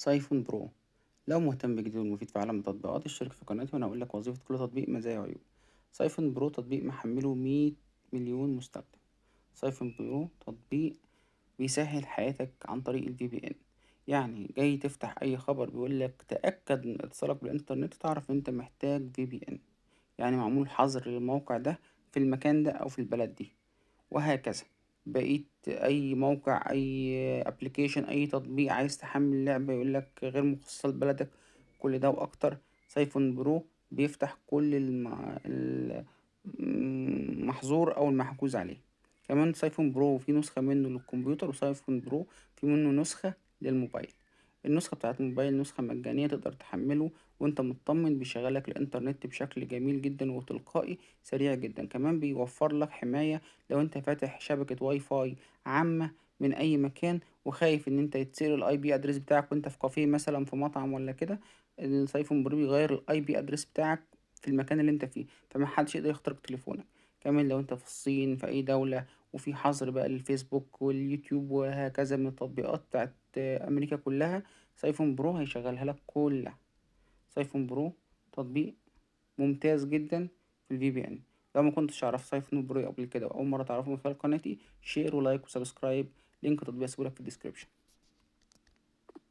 سايفون برو. لو مهتم بجديد ومفيد في عالم التطبيقات اشترك في قناتي وأنا هقولك وظيفة كل تطبيق، مزايا وعيوب. سايفون برو تطبيق محمله 100 مليون مستخدم. سايفون برو تطبيق بيسهل حياتك عن طريق ال VPN. يعني جاي تفتح أي خبر بيقولك تأكد من اتصالك بالإنترنت، تعرف إن أنت محتاج VPN. يعني معمول حظر للموقع ده في المكان ده أو في البلد دي، وهكذا. بقيت اي موقع، اي ابلكيشن، اي تطبيق عايز تحمل لعبة يقولك غير مخصصة لبلدك، كل ده واكتر. سايفون برو بيفتح كل المحظور او المحجوز عليه. كمان سايفون برو في نسخة منه للكمبيوتر، وسايفون برو في منه نسخة للموبايل. النسخة بتاعت الموبايل نسخة مجانية تقدر تحمله وانت مطمن، بيشغلك الانترنت بشكل جميل جدا وتلقائي سريع جدا. كمان بيوفر لك حماية لو انت فاتح شبكة واي فاي عامة من اي مكان، وخايف ان انت يتسرق الاي بي ادرس بتاعك وانت في كافيه مثلا، في مطعم ولا كده. السايفون برو بيغير الاي بي ادرس بتاعك في المكان اللي انت فيه، فما حدش يقدر يخترق تليفونك. كمان لو انت في الصين، في اي دولة، وفي حظر بقى للفيسبوك واليوتيوب وهكذا من التطبيقات بتاعت امريكا كلها، سايفون برو هيشغلها لك كلها. سايفون برو تطبيق ممتاز جدا في VPN. لو ما كنتش اعرف سايفون برو قبل كده واول مره تعرفه من خلال قناتي، شير ولايك وسبسكرايب. لينك تطبيق سيبولك في الديسكريبشن.